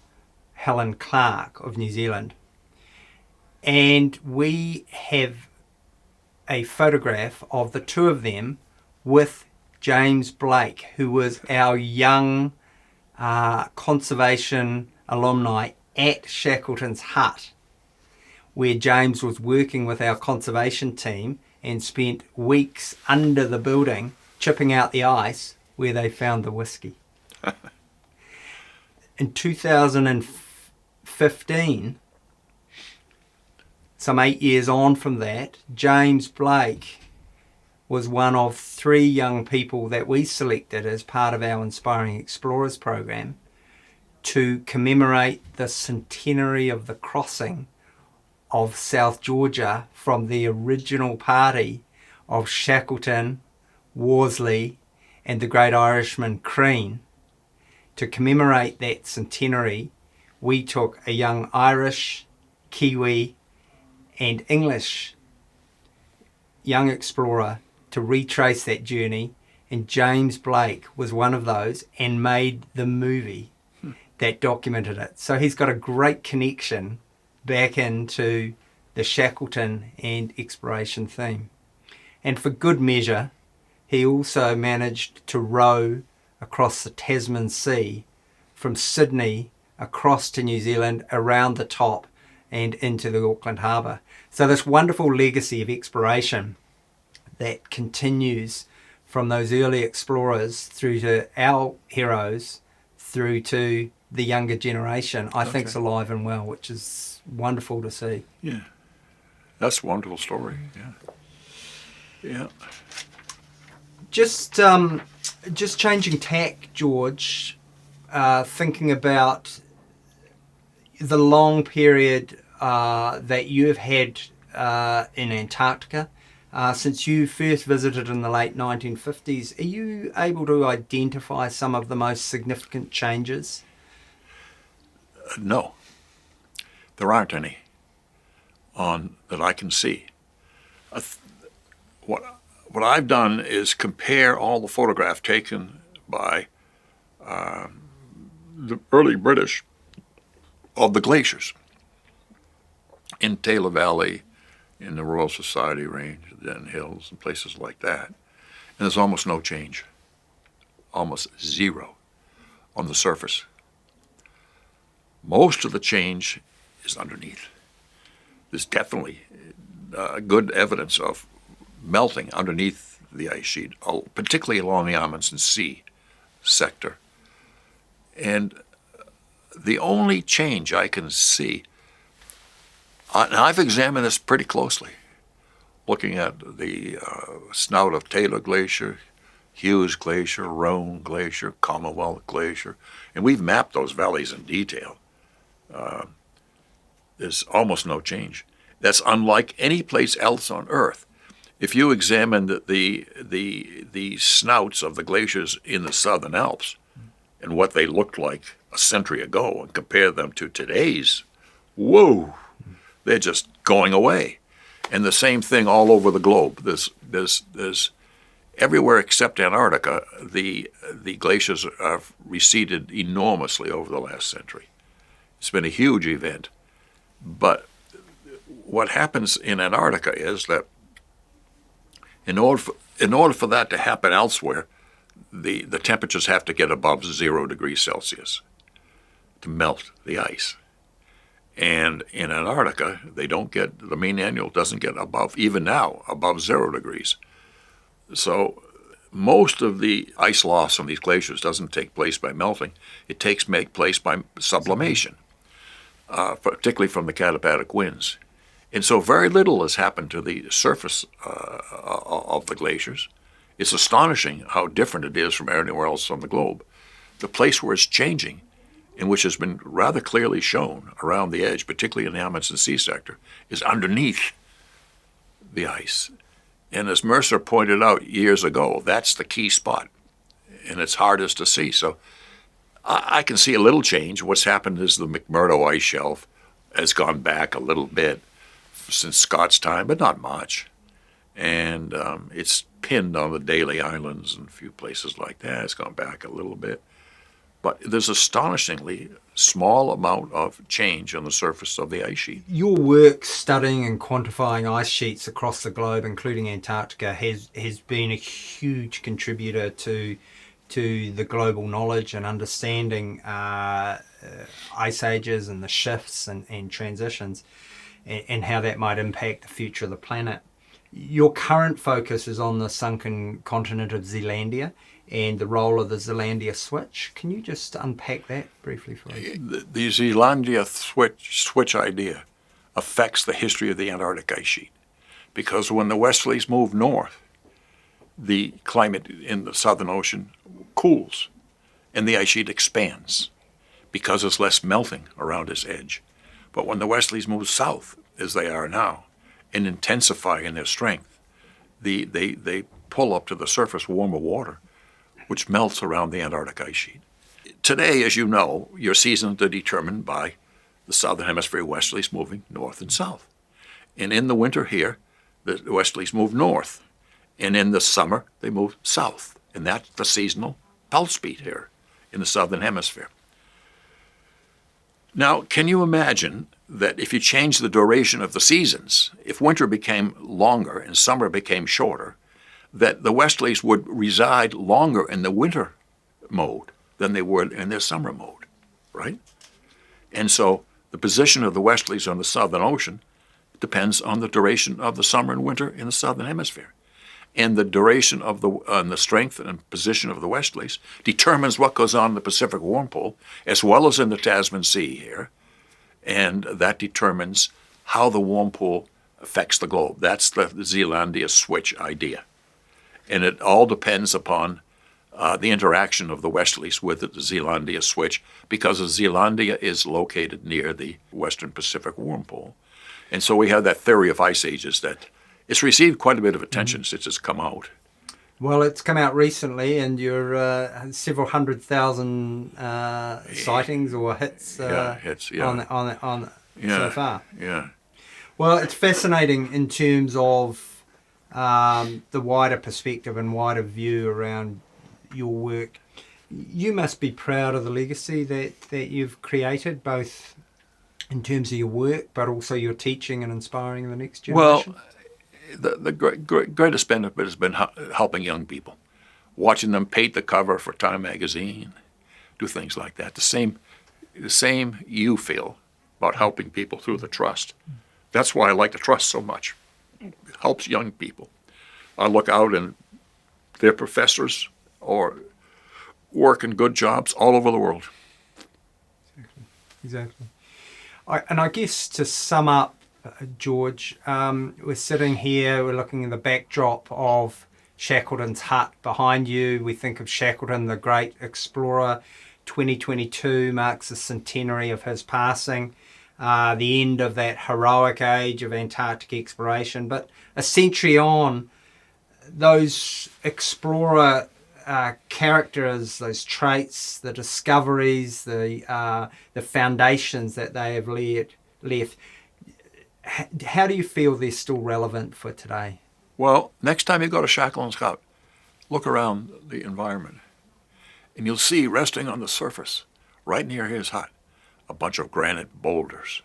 Helen Clark of New Zealand. And we have a photograph of the 2 of them with James Blake, who was our young conservation alumni at Shackleton's hut, where James was working with our conservation team and spent weeks under the building chipping out the ice where they found the whiskey. In 2015, some 8 years on from that, James Blake was one of 3 young people that we selected as part of our Inspiring Explorers program to commemorate the centenary of the crossing of South Georgia from the original party of Shackleton, Worsley, and the great Irishman Crean. To commemorate that centenary, we took a young Irish, Kiwi, and English young explorer to retrace that journey, and James Blake was one of those and made the movie that documented it. So he's got a great connection back into the Shackleton and exploration theme. And for good measure, he also managed to row across the Tasman Sea from Sydney across to New Zealand, around the top and into the Auckland Harbour. So this wonderful legacy of exploration that continues from those early explorers through to our heroes, through to the younger generation, I think is alive and well, which is wonderful to see. Yeah, that's a wonderful story. Yeah. Just changing tack, George, thinking about the long period that you've had in Antarctica. Since you first visited in the late 1950s, are you able to identify some of the most significant changes? No, there aren't any that I can see. What I've done is compare all the photographs taken by the early British of the glaciers in Taylor Valley, in the Royal Society Range, the Denton Hills, and places like that. And there's almost no change, almost zero on the surface. Most of the change is underneath. There's definitely good evidence of melting underneath the ice sheet, particularly along the Amundsen Sea sector. And the only change I can see, and I've examined this pretty closely, looking at the snout of Taylor Glacier, Hughes Glacier, Roan Glacier, Commonwealth Glacier, and we've mapped those valleys in detail. There's almost no change. That's unlike any place else on Earth. If you examine the snouts of the glaciers in the southern Alps and what they looked like a century ago and compare them to today's, whoa, they're just going away. And the same thing all over the globe. There's everywhere except Antarctica, the glaciers have receded enormously over the last century. It's been a huge event. But what happens in Antarctica is that in order for that to happen elsewhere, the temperatures have to get above 0 degrees Celsius to melt the ice. And in Antarctica, the mean annual doesn't get above, even now, above 0 degrees. So most of the ice loss on these glaciers doesn't take place by melting. It takes place by sublimation, particularly from the katabatic winds. And so very little has happened to the surface of the glaciers. It's astonishing how different it is from anywhere else on the globe. The place where it's changing, and which has been rather clearly shown around the edge, particularly in the Amundsen Sea sector, is underneath the ice. And as Mercer pointed out years ago, that's the key spot, and it's hardest to see. So I can see a little change. What's happened is the McMurdo ice shelf has gone back a little bit since Scott's time, but not much. And it's pinned on the Daly Islands and a few places like that. It's gone back a little bit. But there's astonishingly small amount of change on the surface of the ice sheet. Your work studying and quantifying ice sheets across the globe, including Antarctica, has been a huge contributor to the global knowledge and understanding ice ages and the shifts and transitions and how that might impact the future of the planet. Your current focus is on the sunken continent of Zealandia and the role of the Zealandia switch. Can you just unpack that briefly for us? The Zealandia switch idea affects the history of the Antarctic ice sheet, because when the westerlies move north, the climate in the Southern Ocean cools and the ice sheet expands because there's less melting around its edge. But when the westerlies move south, as they are now, and intensify in their strength, they pull up to the surface warmer water, which melts around the Antarctic ice sheet. Today, as you know, your seasons are determined by the southern hemisphere westerlies moving north and south. And in the winter here, the westerlies move north. And in the summer, they move south. And that's the seasonal pulse beat here in the southern hemisphere. Now, can you imagine that if you change the duration of the seasons, if winter became longer and summer became shorter, that the westerlies would reside longer in the winter mode than they would in their summer mode, right? And so the position of the westerlies on the Southern Ocean depends on the duration of the summer and winter in the Southern Hemisphere. And the duration of the strength and position of the westerlies determines what goes on in the Pacific warm pool, as well as in the Tasman Sea here. And that determines how the warm pool affects the globe. That's the Zealandia switch idea. And it all depends upon the interaction of the westerlies with the Zealandia Switch, because Zealandia is located near the western Pacific warm pole. And so we have that theory of ice ages that it's received quite a bit of attention since it's come out. Well, it's come out recently, and you're several 100,000 sightings or hits, on so far. Yeah. Well, it's fascinating in terms of the wider perspective and wider view around your work. You must be proud of the legacy that you've created, both in terms of your work, but also your teaching and inspiring the next generation. Well, the greatest benefit has been helping young people, watching them paint the cover for Time magazine, do things like that. The same you feel about helping people through the trust. That's why I like the trust so much. It helps young people. I look out and they're professors or work in good jobs all over the world. Exactly. And I guess to sum up, George, we're sitting here, we're looking at the backdrop of Shackleton's hut behind you. We think of Shackleton, the great explorer. 2022 marks the centenary of his passing, the end of that heroic age of Antarctic exploration. But a century on, those explorer characters, those traits, the discoveries, the foundations that they have left, how do you feel they're still relevant for today? Well, next time you go to Shackleton's hut, look around the environment, and you'll see resting on the surface, right near his hut, a bunch of granite boulders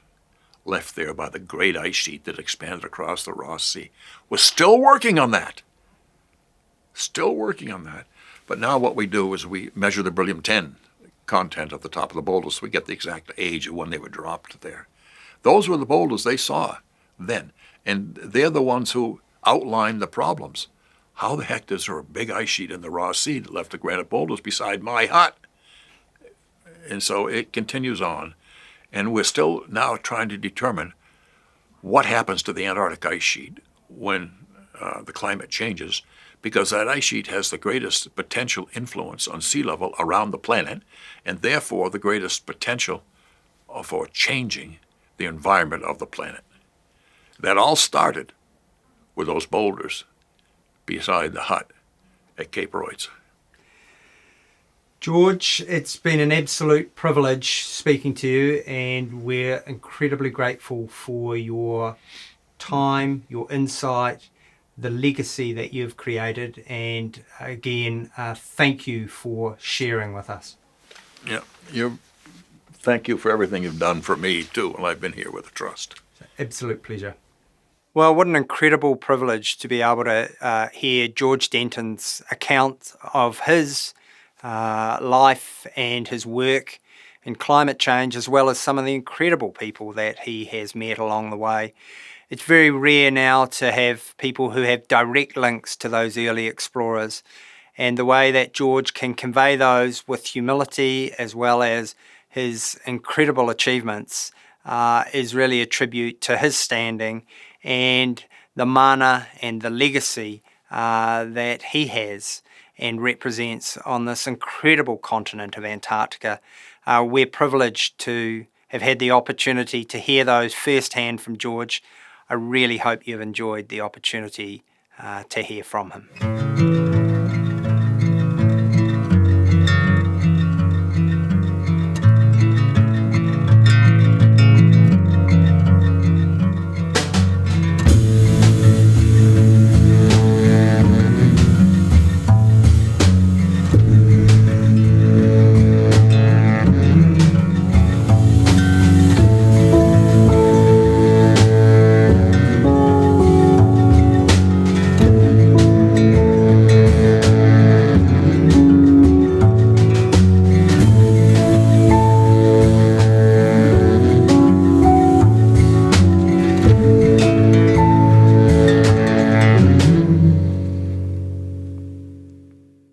left there by the great ice sheet that expanded across the Ross Sea. We're still working on that. But now what we do is we measure the beryllium-10 content at the top of the boulders so we get the exact age of when they were dropped there. Those were the boulders they saw then, and they're the ones who outlined the problems. How the heck is there a big ice sheet in the Ross Sea that left the granite boulders beside my hut? And so it continues on, and we're still now trying to determine what happens to the Antarctic ice sheet when the climate changes, because that ice sheet has the greatest potential influence on sea level around the planet, and therefore the greatest potential for changing the environment of the planet. That all started with those boulders beside the hut at Cape Royds. George, it's been an absolute privilege speaking to you, and we're incredibly grateful for your time, your insight, the legacy that you've created, and again, thank you for sharing with us. Yeah, thank you for everything you've done for me, too, while I've been here with the Trust. Absolute pleasure. Well, what an incredible privilege to be able to hear George Denton's account of his life and his work in climate change, as well as some of the incredible people that he has met along the way. It's very rare now to have people who have direct links to those early explorers, and the way that George can convey those with humility as well as his incredible achievements is really a tribute to his standing and the mana and the legacy that he has and represents on this incredible continent of Antarctica. We're privileged to have had the opportunity to hear those firsthand from George. I really hope you've enjoyed the opportunity to hear from him.